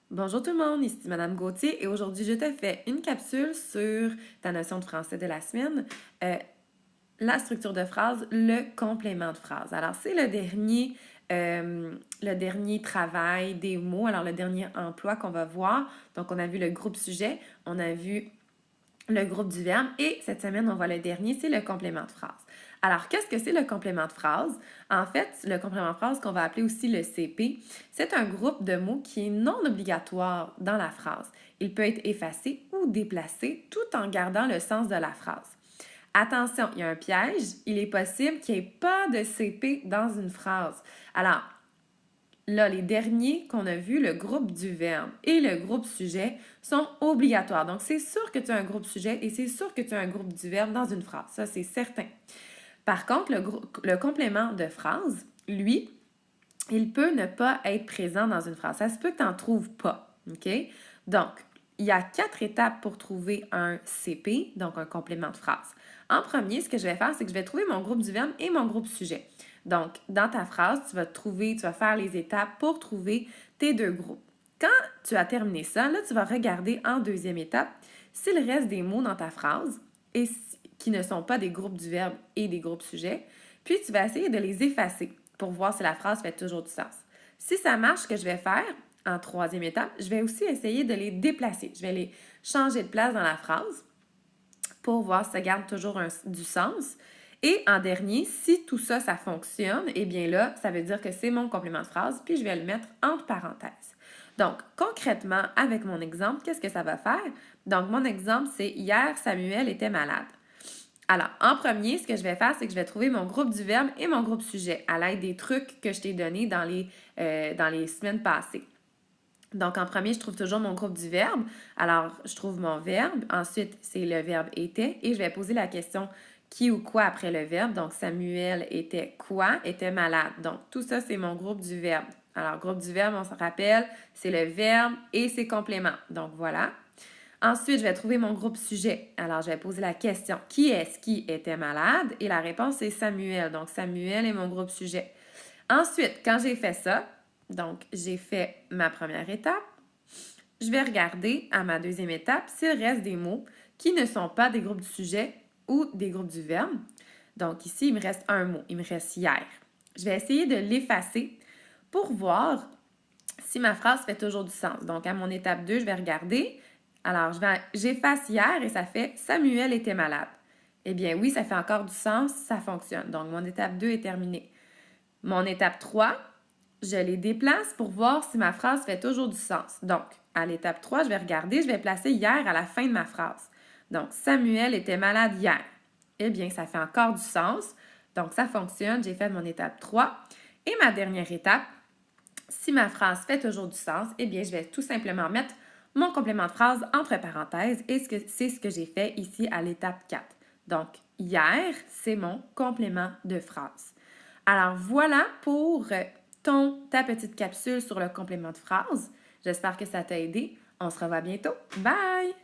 Bonjour tout le monde, ici Madame Gauthier et aujourd'hui je te fais une capsule sur ta notion de français de la semaine, la structure de phrase, le complément de phrase. Alors c'est le dernier travail des mots, alors le dernier emploi qu'on va voir. Donc on a vu le groupe sujet, on a vu le groupe du verbe et cette semaine on voit le dernier, c'est le complément de phrase. Alors, qu'est-ce que c'est le complément de phrase? En fait, le complément de phrase qu'on va appeler aussi le CP, c'est un groupe de mots qui est non obligatoire dans la phrase. Il peut être effacé ou déplacé tout en gardant le sens de la phrase. Attention, il y a un piège, il est possible qu'il n'y ait pas de CP dans une phrase. Alors, là, les derniers qu'on a vus, le groupe du verbe et le groupe sujet, sont obligatoires. Donc, c'est sûr que tu as un groupe sujet et c'est sûr que tu as un groupe du verbe dans une phrase. Ça, c'est certain. Par contre, le complément de phrase, lui, il peut ne pas être présent dans une phrase. Ça se peut que tu n'en trouves pas. OK? Donc, il y a 4 étapes pour trouver un CP, donc un complément de phrase. En premier, ce que je vais faire, c'est que je vais trouver mon groupe du verbe et mon groupe sujet. Donc, dans ta phrase, tu vas faire les étapes pour trouver tes deux groupes. Quand tu as terminé ça, là, tu vas regarder en deuxième étape s'il reste des mots dans ta phrase et qui ne sont pas des groupes du verbe et des groupes sujets. Puis, tu vas essayer de les effacer pour voir si la phrase fait toujours du sens. Si ça marche, ce que je vais faire en troisième étape, je vais aussi essayer de les déplacer. Je vais les changer de place dans la phrase pour voir si ça garde toujours du sens. Et en dernier, si tout ça, ça fonctionne, eh bien là, ça veut dire que c'est mon complément de phrase, puis je vais le mettre entre parenthèses. Donc, concrètement, avec mon exemple, qu'est-ce que ça va faire? Donc, mon exemple, c'est hier, Samuel était malade. Alors, en premier, ce que je vais faire, c'est que je vais trouver mon groupe du verbe et mon groupe sujet à l'aide des trucs que je t'ai donnés dans les semaines passées. Donc, en premier, je trouve toujours mon groupe du verbe. Alors, je trouve mon verbe. Ensuite, c'est le verbe était. Et je vais poser la question qui ou quoi après le verbe. Donc, Samuel était quoi? Était malade. Donc, tout ça, c'est mon groupe du verbe. Alors, groupe du verbe, on se rappelle, c'est le verbe et ses compléments. Donc, voilà. Ensuite, je vais trouver mon groupe sujet. Alors, je vais poser la question qui est-ce qui était malade? Et la réponse est Samuel. Donc, Samuel est mon groupe sujet. Ensuite, quand j'ai fait ça, donc j'ai fait ma première étape, je vais regarder à ma deuxième étape s'il reste des mots qui ne sont pas des groupes du sujet ou des groupes du verbe. Donc, ici, il me reste un mot. Il me reste hier. Je vais essayer de l'effacer pour voir si ma phrase fait toujours du sens. Donc, à mon étape 2, je vais regarder. Alors, j'efface hier et ça fait Samuel était malade. Eh bien, oui, ça fait encore du sens, ça fonctionne. Donc, mon étape 2 est terminée. Mon étape 3, je les déplace pour voir si ma phrase fait toujours du sens. Donc, à l'étape 3, je vais regarder, je vais placer hier à la fin de ma phrase. Donc, Samuel était malade hier. Eh bien, ça fait encore du sens. Donc, ça fonctionne. J'ai fait mon étape 3. Et ma dernière étape, si ma phrase fait toujours du sens, eh bien, je vais tout simplement mettre mon complément de phrase entre parenthèses et c'est ce que j'ai fait ici à l'étape 4. Donc, hier, c'est mon complément de phrase. Alors, voilà pour ta petite capsule sur le complément de phrase. J'espère que ça t'a aidé. On se revoit bientôt. Bye!